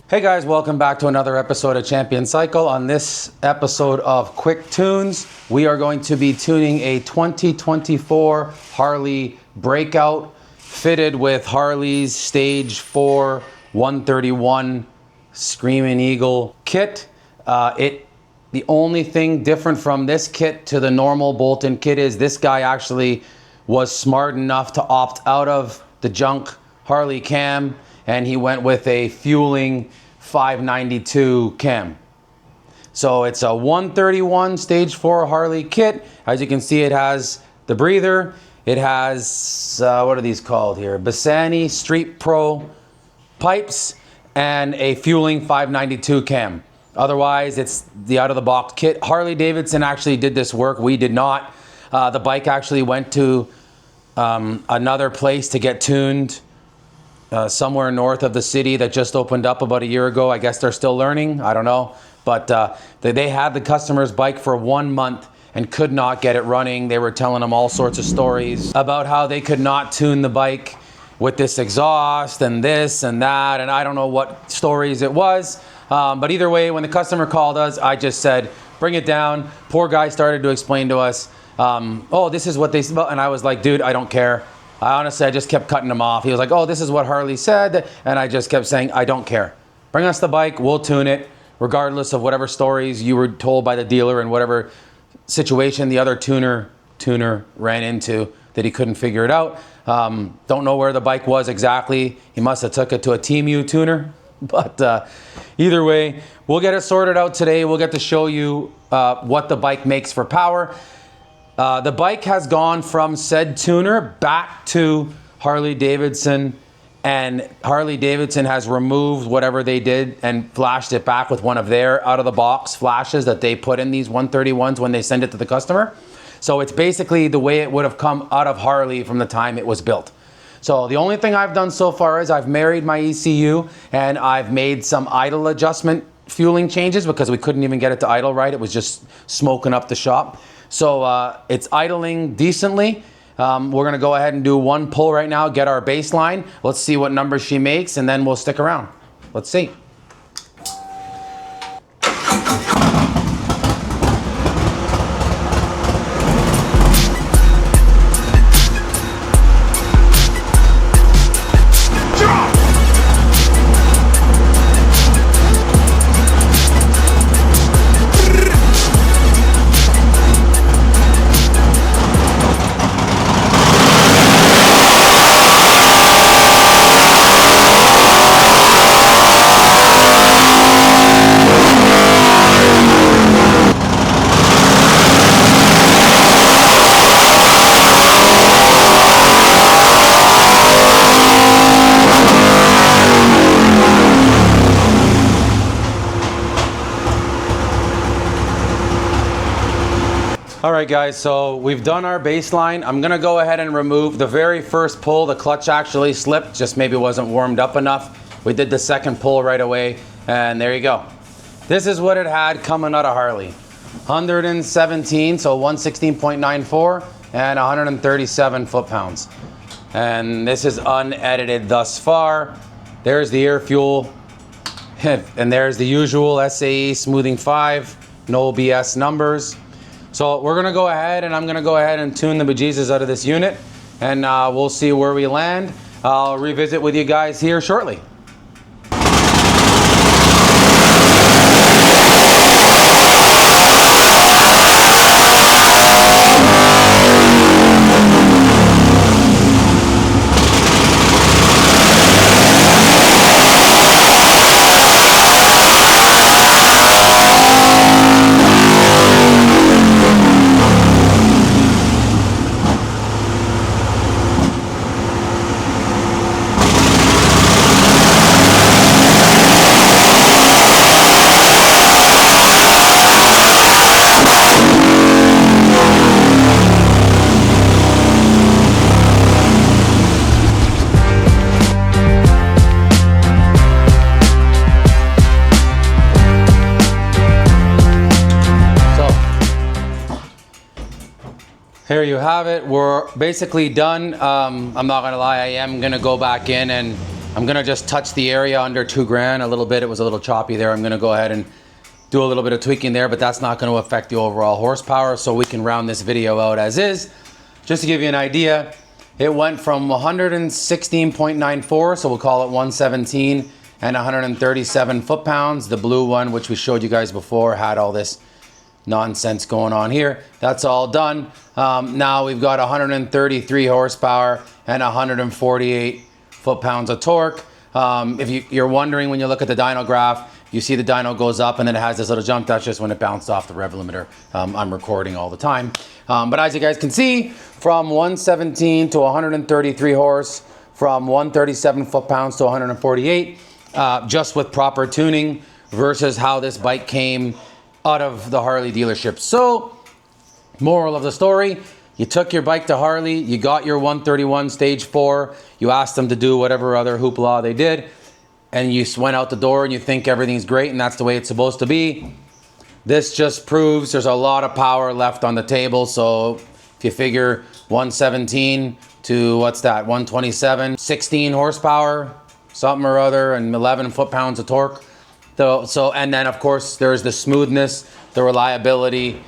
Hey guys, welcome back to another episode of Champion Cycle. On this episode of Quick Tunes, we are going to be tuning a 2024 Harley Breakout fitted with Harley's Stage 4 131 Screaming Eagle kit. The only thing different from this kit to the normal Bolton kit is this guy actually was smart enough to opt out of the junk Harley cam, and he went with a fueling 592 cam. So it's a 131 Stage 4 Harley kit. As you can see, it has the breather. It has, what are these called here? Bassani Street Pro pipes and a fueling 592 cam. Otherwise, it's the out-of-the-box kit. Harley Davidson actually did this work. We did not. The bike actually went to another place to get tuned somewhere north of the city that just opened up about a year ago. I guess they're still learning. I don't know. But they had the customer's bike for 1 month and could not get it running. They were telling them all sorts of stories about how they could not tune the bike with this exhaust and this and that. And I don't know what stories it was. But either way, when the customer called us, I just said, bring it down. Poor guy started to explain to us, oh, this is what they said. And I was like, dude, I don't care. I just kept cutting him off. He was like, oh, this is what Harley said. And I just kept saying, I don't care. Bring us the bike. We'll tune it, regardless of whatever stories you were told by the dealer and whatever situation the other tuner ran into that he couldn't figure it out. Don't know where the bike was exactly. He must have took it to a TMU tuner. But either way, we'll get it sorted out today. We'll get to show you what the bike makes for power. The bike has gone from said tuner back to Harley Davidson, and Harley Davidson has removed whatever they did and flashed it back with one of their out-of-the-box flashes that they put in these 131s when they send it to the customer. So it's basically the way it would have come out of Harley from the time it was built. So the only thing I've done so far is I've married my ECU and I've made some idle adjustment fueling changes because we couldn't even get it to idle right. It was just smoking up the shop. So it's idling decently. We're gonna go ahead and do one pull right now, get our baseline. Let's see what numbers she makes and then we'll stick around. Let's see. All right guys, so we've done our baseline. I'm gonna go ahead and remove the very first pull. The clutch actually slipped, just maybe wasn't warmed up enough. We did the second pull right away, and there you go. This is what it had coming out of Harley. 117, so 116.94 and 137 foot-pounds. And this is unedited thus far. There's the air fuel, and there's the usual SAE smoothing 5, no BS numbers. So we're gonna go ahead and I'm gonna go ahead and tune the bejesus out of this unit, and we'll see where we land. I'll revisit with you guys here shortly. Here you have it. We're basically done. I'm not gonna lie, I am gonna go back in and I'm gonna just touch the area under 2 grand a little bit. It was a little choppy there. I'm gonna go ahead and do a little bit of tweaking there, but that's not gonna affect the overall horsepower, so we can round this video out as is. Just to give you an idea, it went from 116.94, so we'll call it 117, and 137 foot-pounds. The blue one, which we showed you guys before, had all this nonsense going on here. That's all done. Now we've got 133 horsepower and 148 foot-pounds of torque. If you're wondering, when you look at the dyno graph, you see the dyno goes up and then it has this little jump. That's just when it bounced off the rev limiter. I'm recording all the time. But as you guys can see, from 117 to 133 horse, from 137 foot-pounds to 148, just with proper tuning versus how this bike came out of the Harley dealership. So, moral of the story, you took your bike to Harley, you got your 131 stage 4, you asked them to do whatever other hoopla they did, and you went out the door and you think everything's great and that's the way it's supposed to be. This just proves there's a lot of power left on the table. So if you figure 117 to, what's that, 127, 16 horsepower, something or other, and 11 foot-pounds of torque. And then of course there's the smoothness, the reliability.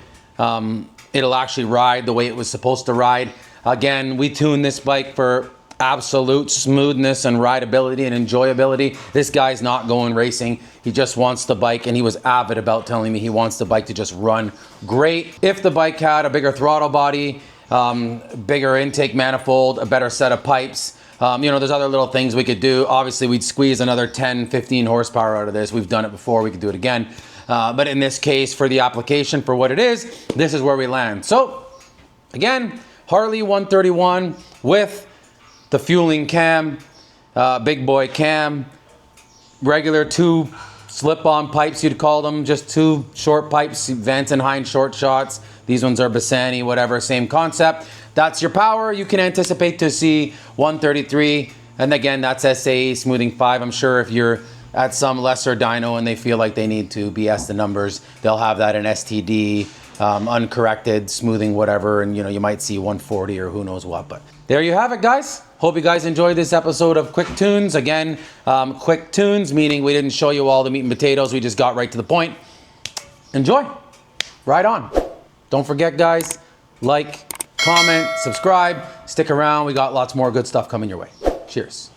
It'll actually ride the way it was supposed to ride. Again, we tuned this bike for absolute smoothness and rideability and enjoyability. This guy's not going racing. He just wants the bike, and he was avid about telling me he wants the bike to just run great. If the bike had a bigger throttle body, bigger intake manifold, a better set of pipes, you know, there's other little things we could do. Obviously, we'd squeeze another 10, 15 horsepower out of this. We've done it before. We could do it again. But in this case, for the application, for what it is, this is where we land. So, again, Harley 131 with the fueling cam, big boy cam, regular 2 slip-on pipes, you'd call them, just 2 short pipes, Vance and Hines short shots. These ones are Bassani, whatever, same concept. That's your power. You can anticipate to see 133, and again, that's SAE smoothing 5. I'm sure if you're at some lesser dyno and they feel like they need to BS the numbers, they'll have that in STD, uncorrected, smoothing whatever, and you know, you might see 140 or who knows what. But there you have it, guys. Hope you guys enjoyed this episode of Quick Tunes. Again, quick tunes, meaning we didn't show you all the meat and potatoes. We just got right to the point. Enjoy. Ride on. Don't forget, guys, like, comment, subscribe, stick around. We got lots more good stuff coming your way. Cheers.